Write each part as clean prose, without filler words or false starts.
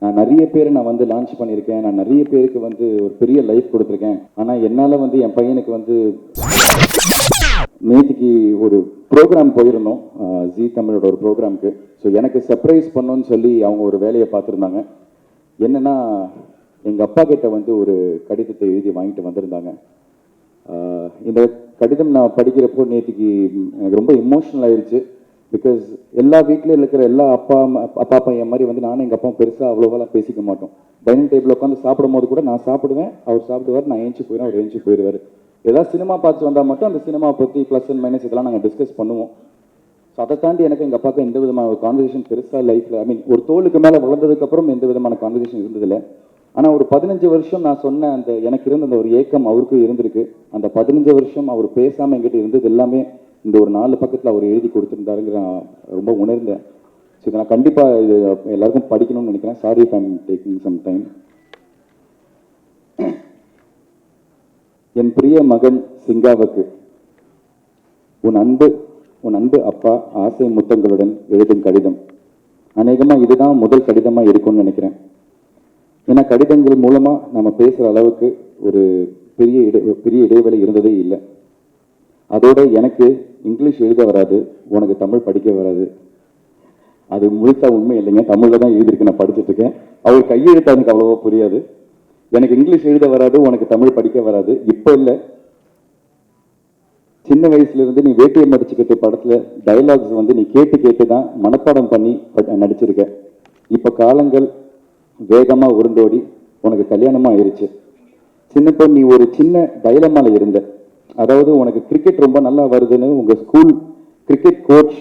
நான் நிறைய பேரை நான் வந்து லான்ச் பண்ணியிருக்கேன், நான் நிறைய பேருக்கு வந்து ஒரு பெரிய லைஃப் கொடுத்துருக்கேன். ஆனால் என்னால் வந்து என் பையனுக்கு வந்து நேற்றுக்கு ஒரு ப்ரோக்ராம் போயிருந்தோம், ஜி தமிழோட ஒரு ப்ரோக்ராமுக்கு. ஸோ எனக்கு சர்ப்ரைஸ் பண்ணணும்னு சொல்லி அவங்க ஒரு வேலையை பார்த்துருந்தாங்க. என்னென்னா, எங்கள் அப்பா கிட்ட வந்து ஒரு கடிதத்தை எழுதி வாங்கிட்டு வந்திருந்தாங்க. இந்த கடிதம் நான் படிக்கிறப்போ நேற்றுக்கு எனக்கு ரொம்ப எமோஷ்னல் ஆயிடுச்சு. பிகாஸ் எல்லா வீட்டில் இருக்கிற எல்லா அப்பா பையன் மாதிரி வந்து நானும் எங்கள் அப்பாவும் பெருசாக அவ்வளோவெல்லாம் பேசிக்க மாட்டோம். டைனிங் டேபிள் உட்காந்து சாப்பிடும் போது கூட நான் சாப்பிடுவேன், அவர் சாப்பிடுவார், நான் ஏஞ்சி போயிடுவேன், அவர் ஏஞ்சி போயிடுவார். ஏதாவது சினிமா பார்த்து வந்தால் மட்டும் அந்த சினிமா பற்றி ப்ளஸ் அண்ட் மைனஸ் இதெல்லாம் நாங்கள் டிஸ்கஸ் பண்ணுவோம். ஸோ அதை தாண்டி எனக்கு எங்கள் அப்பாவுக்கு எந்த விதமான ஒரு கான்வர்சேஷன் பெருசாக லைஃப்பில், ஐ மீன் ஒரு தோளுக்கு மேலே வளர்ந்ததுக்கப்புறம் எந்த விதமான கான்வர்சேஷன் இருந்ததில்லை. ஆனால் ஒரு 15 வருஷம் நான் சொன்ன அந்த எனக்கு இருந்த அந்த ஒரு ஏக்கம் அவருக்கும் இருந்திருக்கு. அந்த 15 வருஷம் அவர் பேசாமல் என்கிட்ட இருந்தது எல்லாமே இந்த ஒரு 4 பக்கத்தில் அவர் எழுதி கொடுத்துருந்தாருங்கிற நான் ரொம்ப உணர்ந்தேன். ஸோ இதை நான் கண்டிப்பாக இது எல்லாருக்கும் படிக்கணும்னு நினைக்கிறேன். Sorry if I'm taking some time. என் பிரிய மகன் சிங்காவுக்கு உன் அன்பு அப்பா ஆசை முத்தங்களுடன் எழுதும் கடிதம். அநேகமாக இதுதான் முதல் கடிதமாக இருக்கும்னு நினைக்கிறேன். ஏன்னா கடிதங்கள் மூலமாக நம்ம பேசுகிற அளவுக்கு ஒரு பெரிய இடைவெளி இருந்ததே இல்லை. அதோட எனக்கு இங்கிலீஷ் எழுத வராது, உனக்கு தமிழ் படிக்க வராது. அது முழுசா உண்மை இல்லைங்க, தமிழில் தான் எழுதியிருக்கு, நான் படிச்சுட்டு இருக்கேன். அவர் கையெழுத்து எனக்கு அவ்வளோவா புரியாது. எனக்கு இங்கிலீஷ் எழுத வராது, உனக்கு தமிழ் படிக்க வராது இப்போ இல்லை. சின்ன வயசுலேருந்து நீ வேட்டியை மடிச்சுக்கிட்டு படத்தில் டைலாக்ஸ் வந்து நீ கேட்டு தான் மனப்பாடம் பண்ணி நடிச்சிருக்க. இப்போ காலங்கள் வேகமாக உருண்டோடி உனக்கு கல்யாணமாக ஆயிடுச்சு. சின்னப்போ நீ ஒரு சின்ன டைலமால இருந்த. அதாவது உனக்கு கிரிக்கெட் ரொம்ப நல்லா வருதுன்னு உங்கள் ஸ்கூல் கிரிக்கெட் கோச்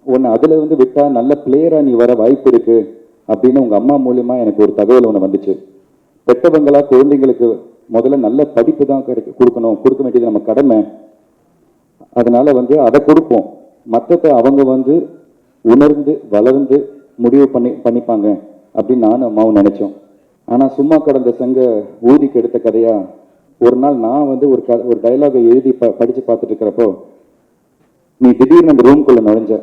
உன்னை அதில் வந்து விட்டால் நல்ல பிளேயராக நீ வர வாய்ப்பு இருக்கு அப்படின்னு உங்கள் அம்மா மூலியமா எனக்கு ஒரு தகவல் ஒன்று வந்துச்சு. பெற்றவங்களா குழந்தைங்களுக்கு முதல்ல நல்ல படிப்பு தான் கொடுக்க வேண்டியது நம்ம கடமை. அதனால வந்து அதை கொடுப்போம், மற்றத்தை அவங்க வந்து உணர்ந்து வளர்ந்து முடிவு பண்ணிப்பாங்க அப்படின்னு நானும் அம்மாவும் நினைச்சோம். ஆனால் சும்மா கடந்த சங்க ஊதிக்கு எடுத்த கதையா ஒரு நாள் நான் வந்து ஒரு டைலாகை எழுதி படித்து பார்த்துட்டு இருக்கிறப்போ நீ திடீர்னு அந்த ரூம்குள்ளே நுழைஞ்ச.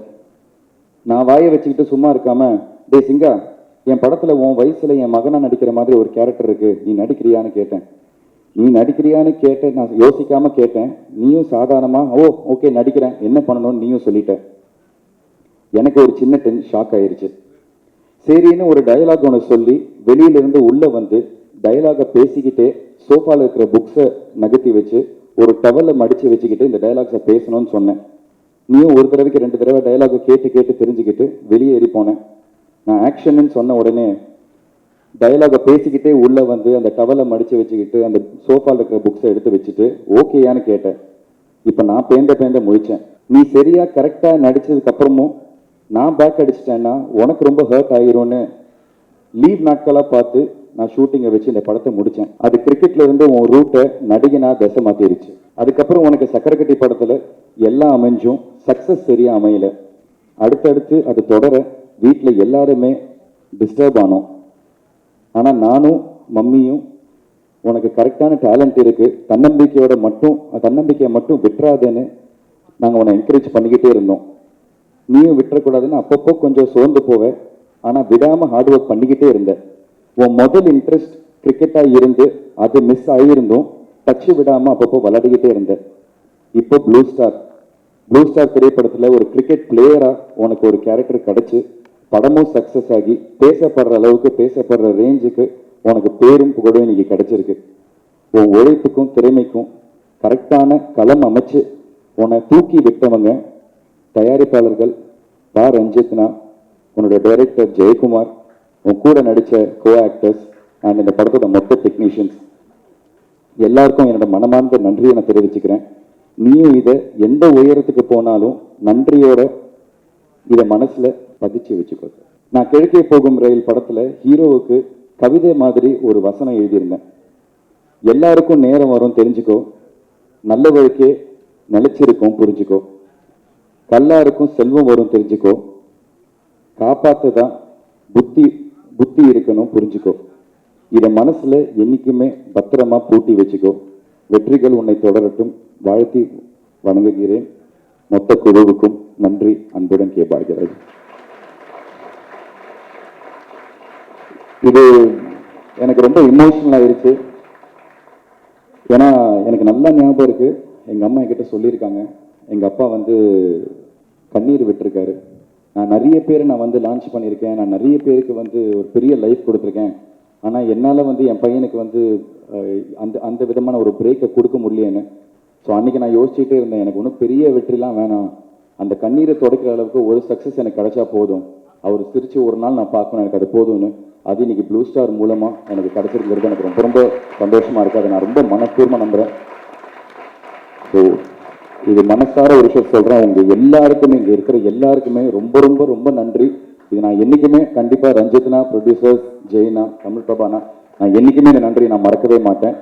நான் வாயை வச்சுக்கிட்டு சும்மா இருக்காம, டே சிங்கா, என் படத்தில் உன் வயசில் என் மகனாக நடிக்கிற மாதிரி ஒரு கேரக்டர் இருக்கு, நீ நடிக்கிறியான்னு கேட்டேன். நீ நடிக்கிறியான்னு கேட்டேன், நான் யோசிக்காம கேட்டேன். நீயும் சாதாரணமாக ஓகே நடிக்கிறேன், என்ன பண்ணணும்னு நீயும் சொல்லிட்ட. எனக்கு ஒரு சின்ன ஷாக் ஆயிடுச்சு. சரின்னு ஒரு டயலாக் ஒன்று சொல்லி வெளியிலிருந்து உள்ளே வந்து டயலாகை பேசிக்கிட்டே சோஃபாவில் இருக்கிற புக்ஸை நகர்த்தி வச்சு ஒரு டவலை மடித்து வச்சுக்கிட்டு இந்த டயலாக்ஸை பேசணும்னு சொன்னேன். நீயும் ஒரு தடவைக்கு 2 தடவை டயலாகை கேட்டு தெரிஞ்சுக்கிட்டு வெளியே ஏறி போனேன். நான் ஆக்ஷன்னு சொன்ன உடனே டயலாகை பேசிக்கிட்டே உள்ளே வந்து அந்த டவலை மடித்து வச்சுக்கிட்டு அந்த சோஃபாவில் இருக்கிற புக்ஸை எடுத்து வச்சுட்டு ஓகேயான்னு கேட்டேன். இப்போ நான் பேந்த முழிச்சேன். நீ சரியாக கரெக்டாக நடித்ததுக்கப்புறமும் நான் பேக் அடிச்சிட்டேன்னா உனக்கு ரொம்ப ஹர்ட் ஆகிரும்னு லீவ் நாட்களாக பார்த்து நான் ஷூட்டிங்கை வச்சு இந்த படத்தை முடித்தேன். அது கிரிக்கெட்ல இருந்து உன் ரூட்டை நடிகனா தசை மாற்றிருச்சு. அதுக்கப்புறம் உனக்கு சக்கரக்கட்டி படத்தில் எல்லாம் அமைஞ்சும் சக்ஸஸ் சரியாக அமையலை. அடுத்தடுத்து அது தொடர வீட்டில் எல்லாருமே டிஸ்டர்ப் ஆனோம். ஆனால் நானும் மம்மியும் உனக்கு கரெக்டான டேலண்ட் இருக்குது, தன்னம்பிக்கையை மட்டும் விட்டுறாதேன்னு நாங்கள் உன்னை என்கரேஜ் பண்ணிக்கிட்டே இருந்தோம். நீயும் விட்டுறக்கூடாதுன்னு அப்பப்போ கொஞ்சம் சோர்ந்து போவேன், ஆனால் விடாமல் ஹார்ட் ஒர்க் பண்ணிக்கிட்டே இருந்த. உன் முதல் இன்ட்ரெஸ்ட் கிரிக்கெட்டாக இருந்து அது மிஸ் ஆகியிருந்தும் டச்சு விடாமல் அப்பப்போ விளையாடிக்கிட்டே இருந்த. இப்போ ப்ளூ ஸ்டார் திரைப்படத்தில் ஒரு கிரிக்கெட் பிளேயராக உனக்கு ஒரு கேரக்டர் கிடச்சி படமும் சக்ஸஸ் ஆகி பேசப்படுற அளவுக்கு பேசப்படுற ரேஞ்சுக்கு உனக்கு பேரும் புகழும் இன்னைக்கு கிடைச்சிருக்கு. உன் உழைப்புக்கும் திறமைக்கும் கரெக்டான களம் அமைச்சு உன்னை தூக்கி விட்டவங்க தயாரிப்பாளர்கள் பா ரஞ்சித்னா, உன்னுடைய டைரக்டர் ஜெயக்குமார், உன் கூட நடித்த கோ ஆக்டர்ஸ் அண்ட் இந்த படத்தோட மொத்த டெக்னீஷியன்ஸ் எல்லாருக்கும் என்னோட மனமார்ந்த நன்றியை நான் தெரிவிச்சுக்கிறேன். நீயும் இதை எந்த உயரத்துக்கு போனாலும் நன்றியோட இதை மனசில் பதிச்சு வச்சுக்கோ. நான் கிழக்கே போகும் ரயில் படத்தில் ஹீரோவுக்கு கவிதை மாதிரி ஒரு வசனம் எழுதியிருந்தேன். எல்லாருக்கும் நேரம் வரும் தெரிஞ்சுக்கோ, நல்ல வழிக்கே நிலைச்சிருக்கும் புரிஞ்சுக்கோ, கல்லாருக்கும் செல்வம் வரும் தெரிஞ்சுக்கோ, காப்பாத்துதான் புத்தி இருக்கணும் புரிஞ்சுக்கோ. இதை மனசுல என்னைக்குமே பத்திரமா பூட்டி வச்சுக்கோ. வெற்றிகள் உன்னை தொடரட்டும். வாழ்த்தி வணங்குகிறேன். மொத்த குழுவுக்கும் நன்றி. அன்புடன் கே. பாக்யராஜ். இது எனக்கு ரொம்ப இமோஷனல் ஆயிருச்சு. ஏன்னா எனக்கு நல்லா ஞாபகம் இருக்கு, எங்க அம்மா என்கிட்ட சொல்லியிருக்காங்க, எங்க அப்பா வந்து கண்ணீர் விட்டுருக்காரு. நான் நிறைய பேரை நான் வந்து லான்ச் பண்ணியிருக்கேன், நான் நிறைய பேருக்கு வந்து ஒரு பெரிய லைஃப் கொடுத்துருக்கேன். ஆனால் என்னால் வந்து என் பையனுக்கு வந்து அந்த அந்த விதமான ஒரு பிரேக்கை கொடுக்க முடியலன்னு. ஸோ அன்றைக்கி நான் யோசிச்சுட்டே இருந்தேன், எனக்கு ஒன்றும் பெரிய வெற்றிலாம் வேணாம், அந்த கண்ணீரை துடைக்கிற அளவுக்கு ஒரு சக்ஸஸ் எனக்கு கிடைச்சா போதும், அவர் சிரித்து ஒரு நாள் நான் பார்க்கணும், எனக்கு அது போதும்னு. அது இன்னைக்கு ப்ளூ ஸ்டார் மூலமாக எனக்கு கிடைச்சிருக்கிறது எனக்கு ரொம்ப ரொம்ப சந்தோஷமாக இருக்குது. அதை நான் ரொம்ப மனப்பூர்வமாக நம்புகிறேன். ஸோ இது மனசார ஒரு விஷயம் சொல்கிறேன், உங்கள் எல்லாருக்குமே, இங்கே இருக்கிற எல்லாருக்குமே ரொம்ப ரொம்ப ரொம்ப நன்றி. இது நான் என்றைக்குமே கண்டிப்பாக ரஞ்சித்னா, ப்ரொடியூசர்ஸ், ஜெயினா, தமிழ் பிரபானா, நான் என்றைக்குமே இந்த நன்றி நான் மறக்கவே மாட்டேன்.